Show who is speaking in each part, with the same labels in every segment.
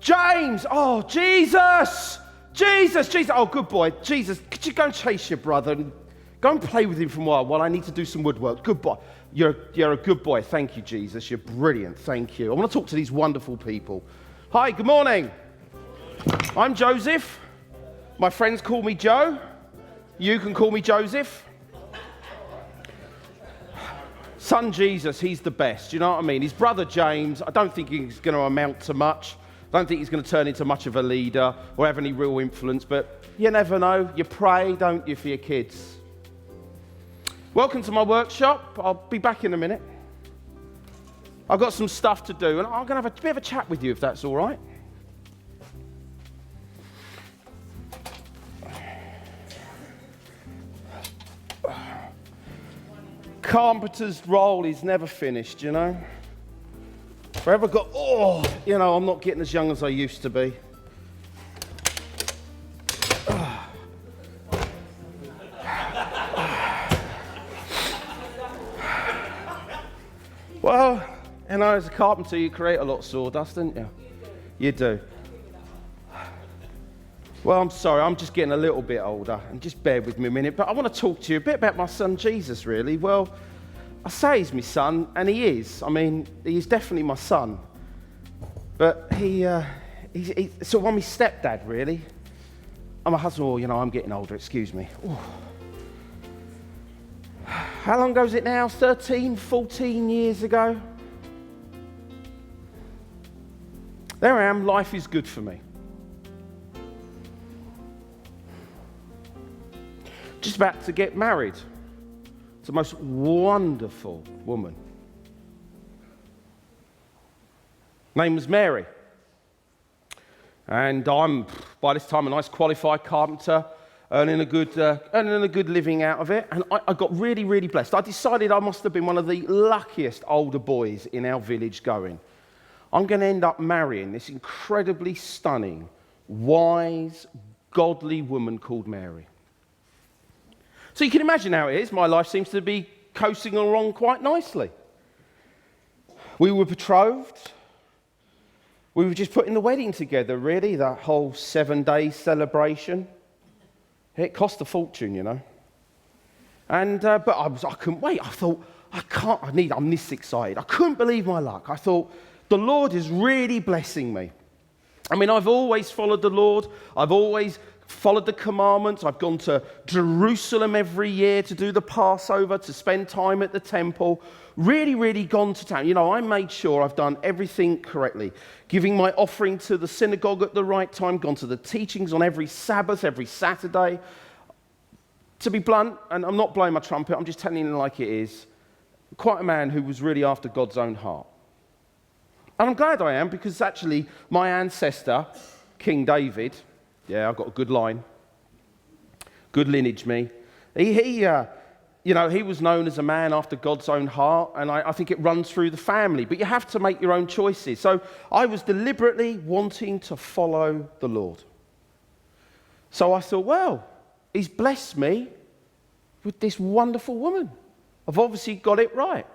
Speaker 1: James! Oh, Jesus! Jesus! Oh, good boy. Jesus, could you go and chase your brother and go and play with him for a while I need to do some woodwork? Good boy. You're a good boy. Thank you, Jesus. You're brilliant. Thank you. I want to talk to these wonderful people. Hi, good morning. I'm Joseph. My friends call me Joe. You can call me Joseph. Son Jesus, he's the best. You know what I mean? His brother James, I don't think he's going to amount to much. I don't think he's going to turn into much of a leader or have any real influence, but you never know. You pray, don't you, for your kids? Welcome to my workshop. I'll be back in a minute. I've got some stuff to do, and I'm going to have a bit of a chat with you, if that's all right. Carpenter's role is never finished, you know. Forever got, I'm not getting as young as I used to be. Well, as a carpenter, you create a lot of sawdust, don't you? You do. Well, I'm sorry, I'm just getting a little bit older, and just bear with me a minute, but I want to talk to you a bit about my son Jesus, really. Well, I say he's my son, and he is. I mean, he's definitely my son. But he's sort of my stepdad, really. I'm a husband, I'm getting older, excuse me. Ooh. How long ago is it now? 13, 14 years ago? There I am, life is good for me. Just about to get married. It's the most wonderful woman. Name was Mary. And I'm, by this time, a nice qualified carpenter, earning a good living out of it. And I got really, really blessed. I decided I must have been one of the luckiest older boys in our village going. I'm going to end up marrying this incredibly stunning, wise, godly woman called Mary. So you can imagine how it is. My life seems to be coasting along quite nicely. We were betrothed. We were just putting the wedding together, really, that whole 7-day celebration. It cost a fortune, you know. And but I couldn't wait. I thought, I'm this excited. I couldn't believe my luck. I thought, the Lord is really blessing me. I mean, I've always followed the Lord. I've always followed the commandments. I've gone to Jerusalem every year to do the Passover, to spend time at the temple. Really, really gone to town. I made sure I've done everything correctly. Giving my offering to the synagogue at the right time, gone to the teachings on every Sabbath, every Saturday. To be blunt, and I'm not blowing my trumpet, I'm just telling you like it is, quite a man who was really after God's own heart. And I'm glad I am, because actually my ancestor, King David, yeah, I've got a good line. Good lineage, me. He was known as a man after God's own heart, and I think it runs through the family. But you have to make your own choices. So I was deliberately wanting to follow the Lord. So I thought, well, he's blessed me with this wonderful woman. I've obviously got it right.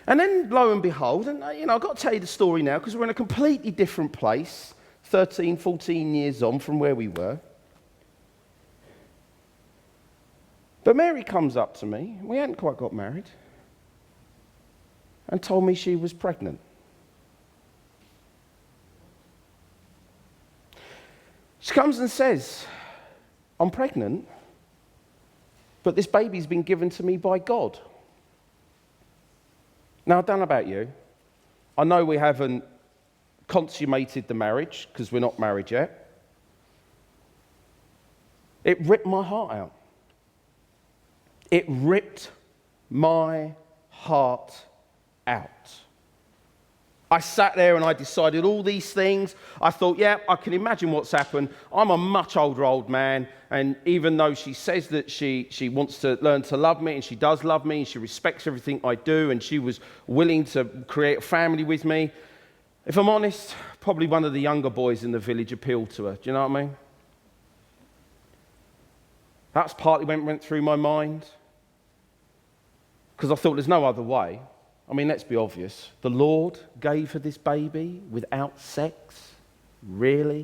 Speaker 1: And then, lo and behold, and I've got to tell you the story now because we're in a completely different place, 13, 14 years on from where we were. But Mary comes up to me, we hadn't quite got married, and told me she was pregnant. She comes and says, I'm pregnant, but this baby's been given to me by God. Now, I don't know about you. I know we haven't consummated the marriage because we're not married yet. It ripped my heart out. It ripped my heart out. I sat there and I decided all these things. I thought, yeah, I can imagine what's happened. I'm a much older old man, and even though she says that she wants to learn to love me, and she does love me, and she respects everything I do, and she was willing to create a family with me, if I'm honest, probably one of the younger boys in the village appealed to her. Do you know what I mean? That's partly what went through my mind, because I thought there's no other way. I mean, let's be obvious. The Lord gave her this baby without sex? Really?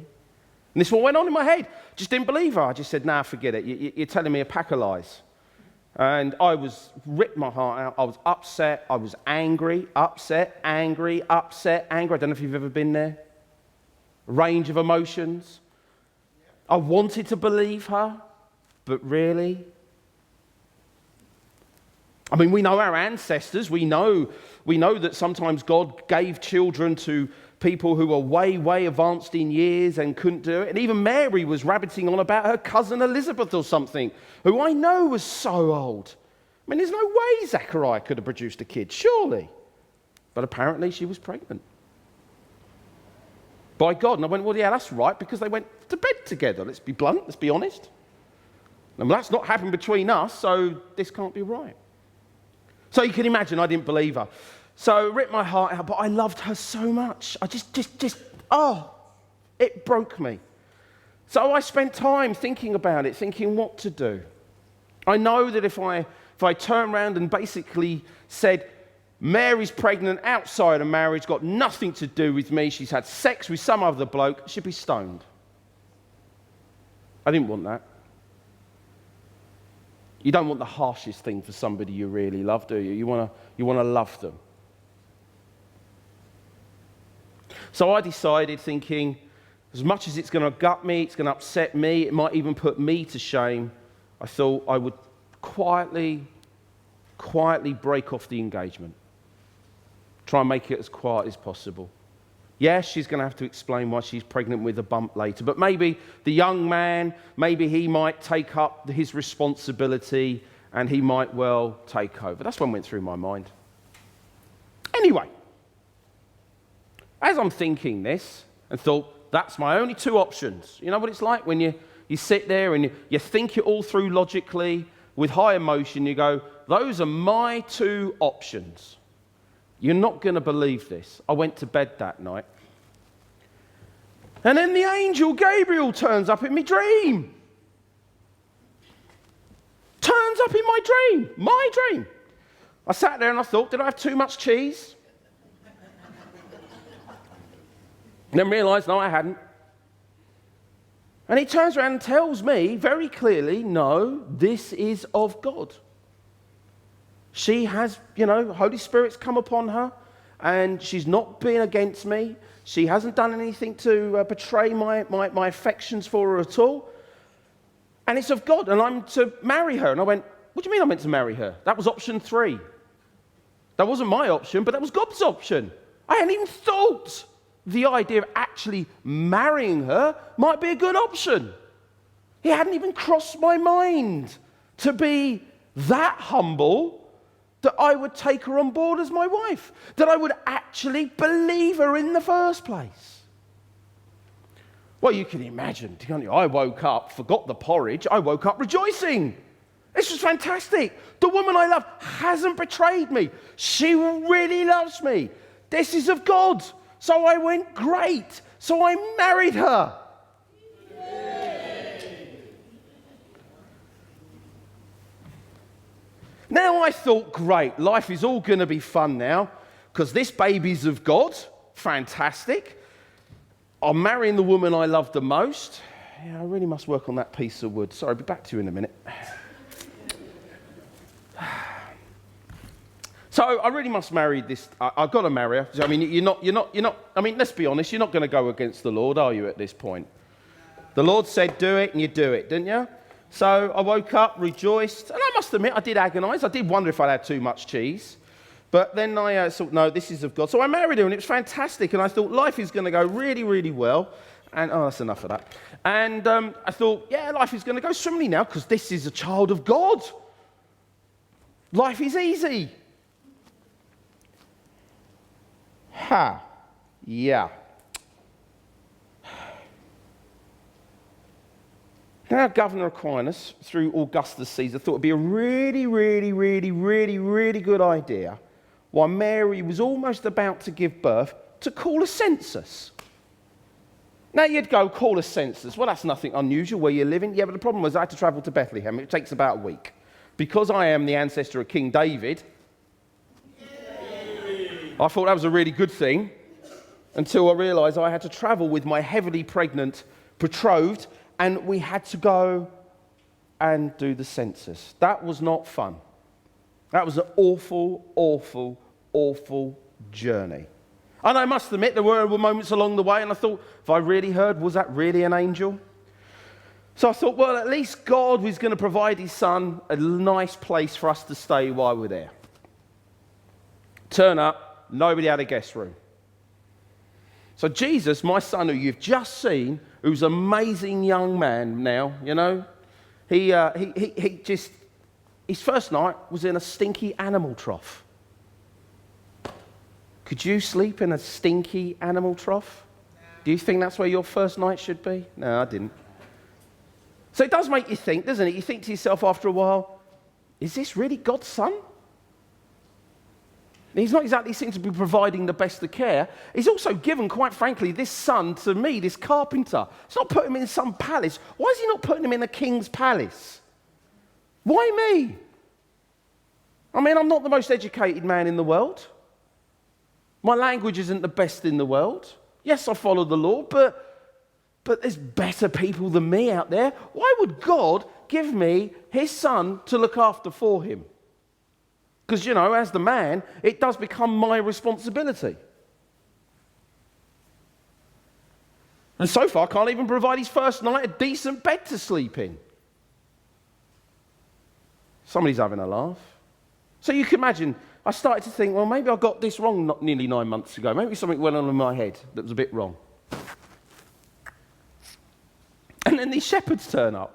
Speaker 1: And this is what went on in my head. Just didn't believe her. I just said, nah, forget it. You're telling me a pack of lies. And I ripped my heart out. I was upset. I was angry, upset, angry, upset, angry. I don't know if you've ever been there. A range of emotions. I wanted to believe her, but really? I mean, we know our ancestors. We know that sometimes God gave children to people who were way, way advanced in years and couldn't do it. And even Mary was rabbiting on about her cousin Elizabeth or something, who I know was so old. I mean, there's no way Zechariah could have produced a kid, surely. But apparently she was pregnant. By God. And I went, well, yeah, that's right, because they went to bed together. Let's be blunt, let's be honest. And that's not happened between us, so this can't be right. So you can imagine I didn't believe her. So it ripped my heart out, but I loved her so much. I it broke me. So I spent time thinking about it, thinking what to do. I know that if I turn around and basically said, Mary's pregnant outside of marriage, got nothing to do with me, she's had sex with some other bloke, she'd be stoned. I didn't want that. You don't want the harshest thing for somebody you really love, do you? You want to love them. So I decided, thinking, as much as it's going to gut me, it's going to upset me, it might even put me to shame, I thought I would quietly break off the engagement. Try and make it as quiet as possible. Yes, she's going to have to explain why she's pregnant with a bump later, but maybe the young man, maybe he might take up his responsibility and he might well take over. That's what went through my mind. Anyway, as I'm thinking this and thought, that's my only two options. You know what it's like when you sit there and you think it all through logically with high emotion, you go, those are my two options. You're not going to believe this. I went to bed that night. And then the angel Gabriel turns up in my dream. Turns up in my dream. My dream. I sat there and I thought, did I have too much cheese? And then realised, no, I hadn't. And he turns around and tells me very clearly, no, this is of God. She has, Holy Spirit's come upon her, and she's not been against me. She hasn't done anything to betray my affections for her at all. And it's of God, and I'm to marry her. And I went, what do you mean I'm meant to marry her? That was option 3. That wasn't my option, but that was God's option. I hadn't even thought the idea of actually marrying her might be a good option. It hadn't even crossed my mind to be that humble that I would take her on board as my wife, that I would actually believe her in the first place. Well, you can imagine, can't you? I woke up, forgot the porridge, I woke up rejoicing. This was fantastic. The woman I love hasn't betrayed me. She really loves me. This is of God. So I went, great. So I married her. Now I thought, great, life is all going to be fun now, because this baby's of God. Fantastic. I'm marrying the woman I love the most. Yeah, I really must work on that piece of wood. Sorry, I'll be back to you in a minute. So I really must marry this. I've got to marry her. I mean, you're not. I mean, let's be honest. You're not going to go against the Lord, are you? At this point, the Lord said, "Do it," and you do it, didn't you? So I woke up, rejoiced, and I must admit, I did agonise. I did wonder if I'd had too much cheese. But then I thought, no, this is of God. So I married her, and it was fantastic. And I thought, life is going to go really, really well. And, that's enough of that. And I thought, yeah, life is going to go swimmingly now, because this is a child of God. Life is easy. Yeah. Now, Governor Aquinas, through Augustus Caesar, thought it would be a really, really, really, really, really good idea, while Mary was almost about to give birth, to call a census. Now, you'd go, call a census. Well, that's nothing unusual where you're living. Yeah, but the problem was I had to travel to Bethlehem. It takes about a week. Because I am the ancestor of King David, I thought that was a really good thing until I realised I had to travel with my heavily pregnant betrothed and we had to go and do the census. That was not fun. That was an awful, awful, awful journey. And I must admit, there were moments along the way and I thought, if I really heard, was that really an angel? So I thought, well, at least God was going to provide his son a nice place for us to stay while we're there. Turn up, nobody had a guest room. So Jesus, my son, who you've just seen, who's an amazing young man now, you know, he just, his first night was in a stinky animal trough. Could you sleep in a stinky animal trough? Do you think that's where your first night should be? No, I didn't. So it does make you think, doesn't it? You think to yourself after a while, is this really God's son? He's not exactly seemed to be providing the best of care. He's also given, quite frankly, this son to me, this carpenter. He's not putting him in some palace. Why is he not putting him in a king's palace? Why me? I mean, I'm not the most educated man in the world. My language isn't the best in the world. Yes, I follow the law, but there's better people than me out there. Why would God give me his son to look after for him? Because, you know, as the man, it does become my responsibility. And so far, I can't even provide his first night a decent bed to sleep in. Somebody's having a laugh. So you can imagine, I started to think, well, maybe I got this wrong nearly 9 months ago. Maybe something went on in my head that was a bit wrong. And then these shepherds turn up.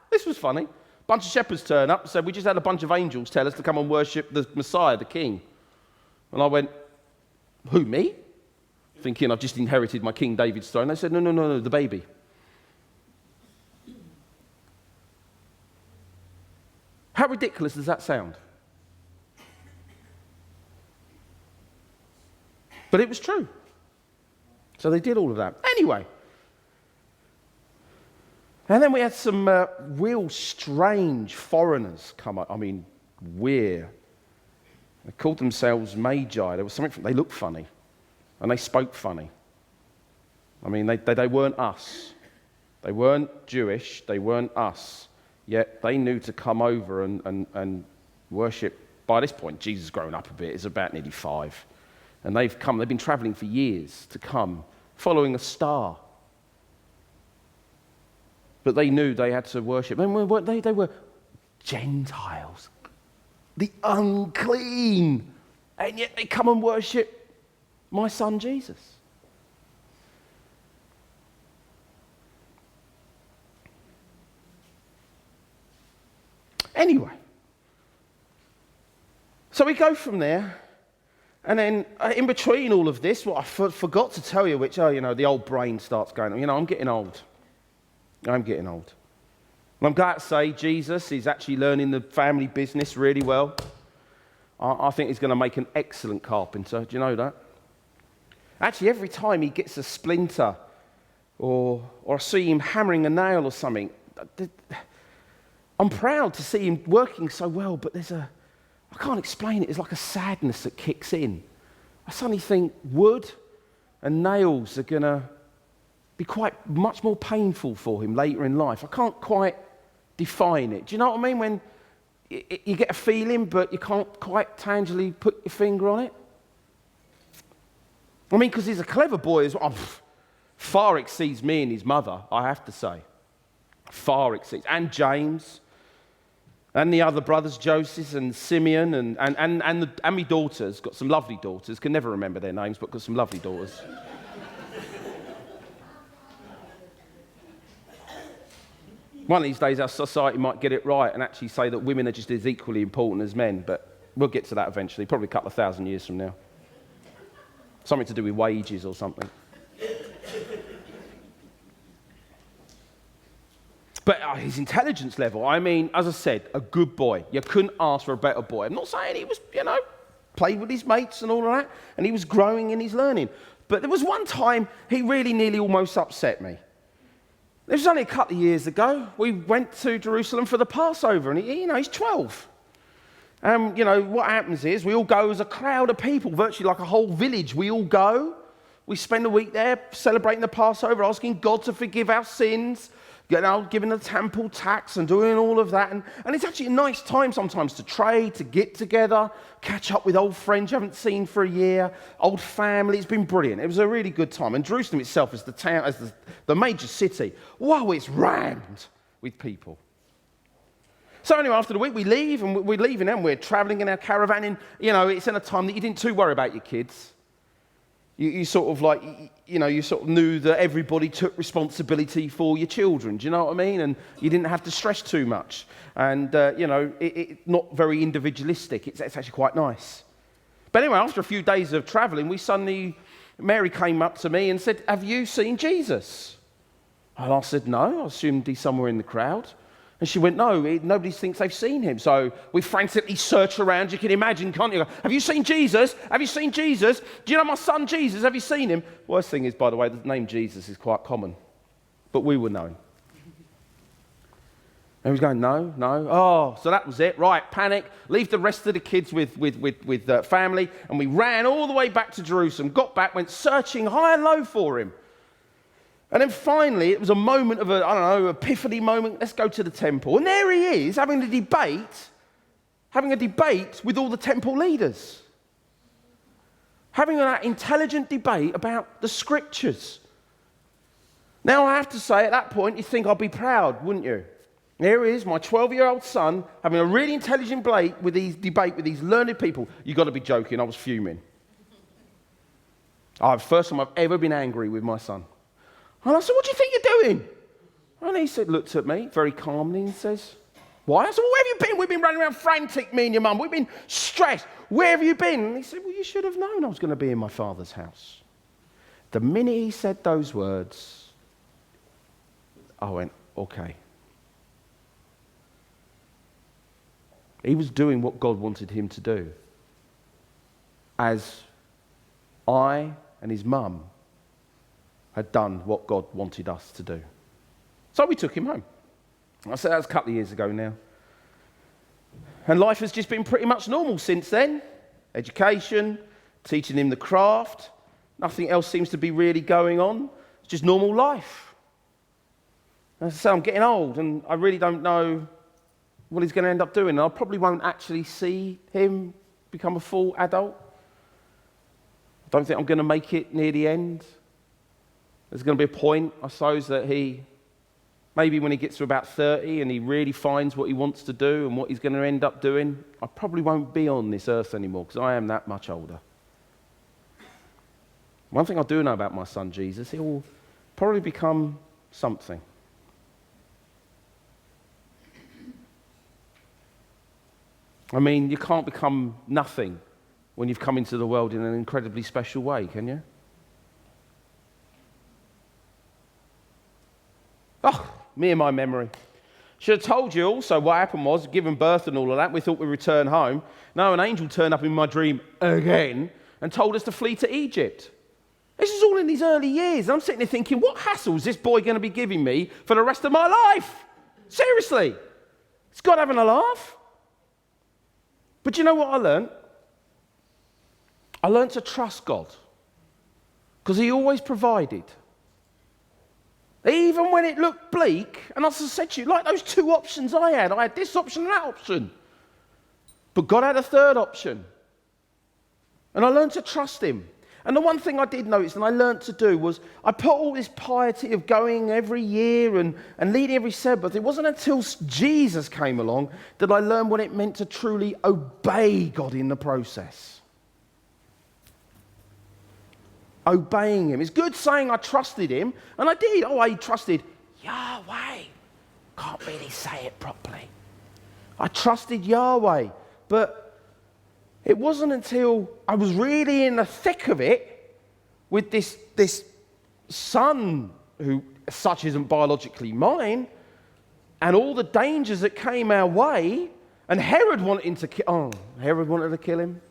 Speaker 1: This was funny. A bunch of shepherds turn up and said, we just had a bunch of angels tell us to come and worship the Messiah, the King. And I went, who, me? Thinking I've just inherited my King David's throne. They said, no, the baby. How ridiculous does that sound? But it was true. So they did all of that. Anyway. And then we had some real strange foreigners come up. I mean, weird. They called themselves Magi. There was something. They looked funny. And they spoke funny. I mean, they weren't us. They weren't Jewish. They weren't us. Yet they knew to come over and worship. By this point, Jesus has grown up a bit. He's about nearly 5. And they've been traveling for years to come, following a star. But they knew they had to worship. And weren't they? They were Gentiles, the unclean. And yet they come and worship my son Jesus. Anyway, so we go from there. And then in between all of this, what I forgot to tell you, which, the old brain starts going, I'm getting old. I'm getting old. And I'm glad to say Jesus is actually learning the family business really well. I think he's going to make an excellent carpenter. Do you know that? Actually, every time he gets a splinter or I see him hammering a nail or something, I'm proud to see him working so well, but I can't explain it. It's like a sadness that kicks in. I suddenly think wood and nails are going to be much more painful for him later in life. I can't quite define it. Do you know what I mean? When you get a feeling, but you can't quite tangibly put your finger on it. I mean, because he's a clever boy as well. Far exceeds me and his mother, I have to say. Far exceeds. And James. And the other brothers, Joseph and Simeon, and my daughters, got some lovely daughters, can never remember their names, but got some lovely daughters. One of these days, our society might get it right and actually say that women are just as equally important as men, but we'll get to that eventually, probably a couple of thousand years from now. Something to do with wages or something. But his intelligence level, I mean, as I said, a good boy. You couldn't ask for a better boy. I'm not saying he was, played with his mates and all of that, and he was growing in his learning. But there was one time he really nearly almost upset me. It was only a couple of years ago. We went to Jerusalem for the Passover, and he's 12. What happens is we all go as a crowd of people, virtually like a whole village. We all go. We spend a week there celebrating the Passover, asking God to forgive our sins, giving the temple tax and doing all of that. And it's actually a nice time sometimes to trade, to get together, catch up with old friends you haven't seen for a year, old family. It's been brilliant. It was a really good time. And Jerusalem itself as the town, as the major city, wow, it's rammed with people. So anyway, after the week, we leave, and we're leaving, and we're traveling in our caravan. And, it's in a time that you didn't too worry about your kids. You sort of you sort of knew that everybody took responsibility for your children. Do you know what I mean? And you didn't have to stress too much. And, it's not very individualistic. It's actually quite nice. But anyway, after a few days of traveling, Mary came up to me and said, "Have you seen Jesus?" And I said, "No, I assumed he's somewhere in the crowd." And she went, "No, nobody thinks they've seen him." So we frantically search around. You can imagine, can't you? "Have you seen Jesus? Have you seen Jesus? Do you know my son Jesus? Have you seen him?" Worst thing is, by the way, the name Jesus is quite common. But we were known. And he was going, no. Oh, so that was it. Right, panic. Leave the rest of the kids with family. And we ran all the way back to Jerusalem. Got back, went searching high and low for him. And then finally, it was a moment of epiphany moment. Let's go to the temple. And there he is, having a debate with all the temple leaders. Having an intelligent debate about the scriptures. Now, I have to say, at that point, you think I'd be proud, wouldn't you? Here he is, my 12-year-old son, having a really intelligent debate with these learned people. You've got to be joking, I was fuming. First time I've ever been angry with my son. And I said, "What do you think you're doing?" And he looked at me very calmly and says, "Why?" I said, "Well, where have you been? We've been running around frantic, me and your mum. We've been stressed. Where have you been?" And he said, "Well, you should have known I was going to be in my father's house." The minute he said those words, I went, okay. He was doing what God wanted him to do. As I and his mum had done what God wanted us to do. So we took him home. I said that was a couple of years ago now. And life has just been pretty much normal since then. Education, teaching him the craft. Nothing else seems to be really going on. It's just normal life. As I say, I'm getting old and I really don't know what he's going to end up doing. I probably won't actually see him become a full adult. I don't think I'm going to make it near the end. There's going to be a point, I suppose, that maybe when he gets to about 30 and he really finds what he wants to do and what he's going to end up doing, I probably won't be on this earth anymore because I am that much older. One thing I do know about my son Jesus, he will probably become something. I mean, you can't become nothing when you've come into the world in an incredibly special way, can you? Oh, me and my memory. Should have told you also what happened was, given birth and all of that, we thought we'd return home. No, an angel turned up in my dream again and told us to flee to Egypt. This is all in these early years. I'm sitting there thinking, what hassle is this boy going to be giving me for the rest of my life? Seriously. Is God having a laugh? But you know what I learned? I learned to trust God because he always provided. Even when it looked bleak, and as I said to you, like those two options I had this option and that option. But God had a third option. And I learned to trust him. And the one thing I did notice and I learned to do was I put all this piety of going every year and leading every Sabbath. It wasn't until Jesus came along that I learned what it meant to truly obey God in the process. Obeying him. It's good saying I trusted him, and I did. Oh, I trusted Yahweh. Can't really say it properly. I trusted Yahweh, but it wasn't until I was really in the thick of it with this son who as such isn't biologically mine, and all the dangers that came our way, and Herod wanted to kill him.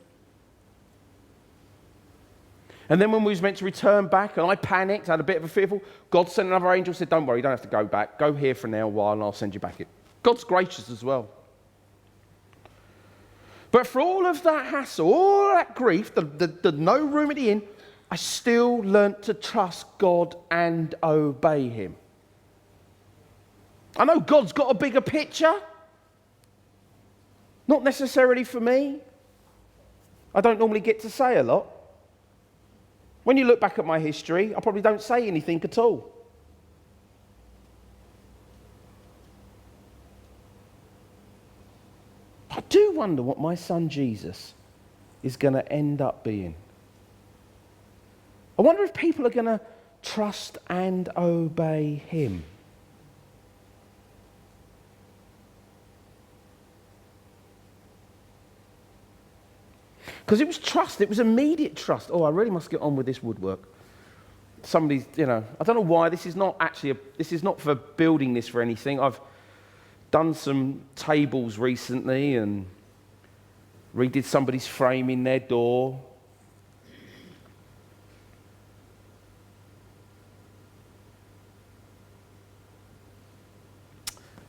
Speaker 1: And then when we was meant to return back, and I panicked, had a bit of a fearful, God sent another angel, said, "Don't worry, you don't have to go back. Go here for now a while, and I'll send you back." God's gracious as well. But for all of that hassle, all that grief, the no room at the inn, I still learnt to trust God and obey him. I know God's got a bigger picture. Not necessarily for me. I don't normally get to say a lot. When you look back at my history, I probably don't say anything at all. I do wonder what my son Jesus is going to end up being. I wonder if people are going to trust and obey him. Because it was trust, it was immediate trust. Oh, I really must get on with this woodwork. Somebody's, I don't know why, this is not for building this for anything. I've done some tables recently and redid somebody's frame in their door.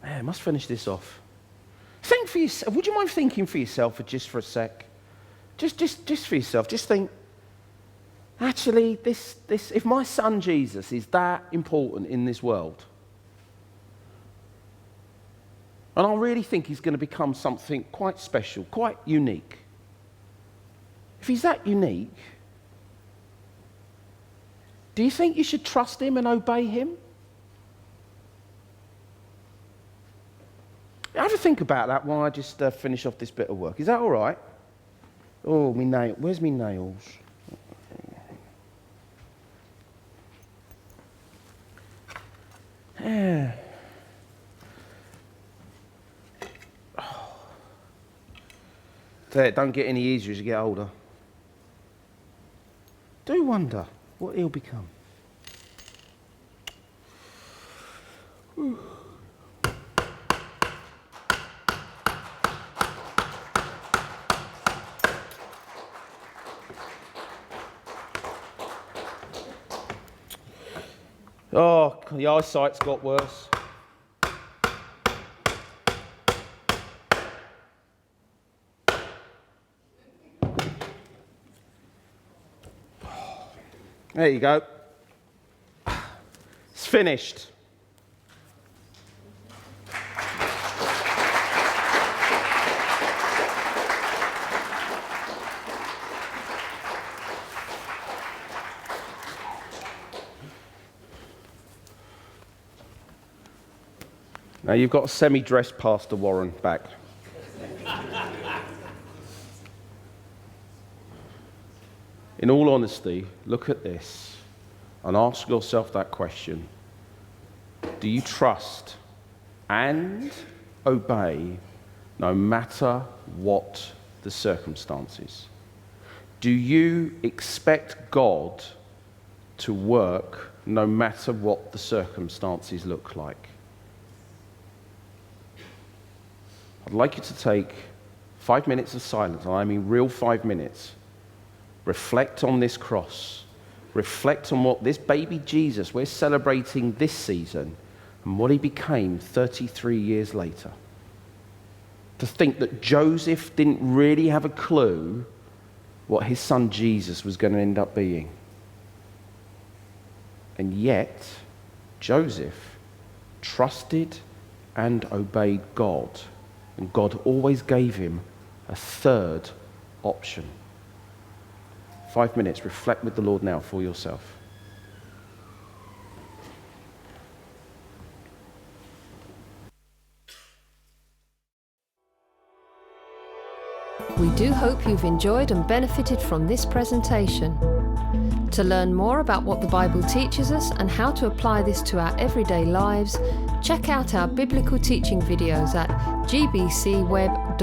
Speaker 1: I must finish this off. Think for yourself. Would you mind thinking for yourself for a sec? Just for yourself. Just think, actually, this if my son Jesus is that important in this world, and I really think he's going to become something quite special, quite unique. If he's that unique, do you think you should trust him and obey him? Have a think about that while I just finish off this bit of work. Is that all right? Oh, me nail. Where's me nails? Yeah. It don't get any easier as you get older. Do wonder what he'll become. Oh, the eyesight's got worse. There you go. It's finished. Now you've got a semi-dressed Pastor Warren back. In all honesty, look at this and ask yourself that question. Do you trust and obey no matter what the circumstances? Do you expect God to work no matter what the circumstances look like? I'd like you to take 5 minutes of silence, and I mean real 5 minutes. Reflect on this cross. Reflect on what this baby Jesus we're celebrating this season and what he became 33 years later. To think that Joseph didn't really have a clue what his son Jesus was going to end up being. And yet, Joseph trusted and obeyed God. And God always gave him a third option. 5 minutes, reflect with the Lord now for yourself.
Speaker 2: We do hope you've enjoyed and benefited from this presentation. To learn more about what the Bible teaches us and how to apply this to our everyday lives, check out our biblical teaching videos at gbcweb.tv.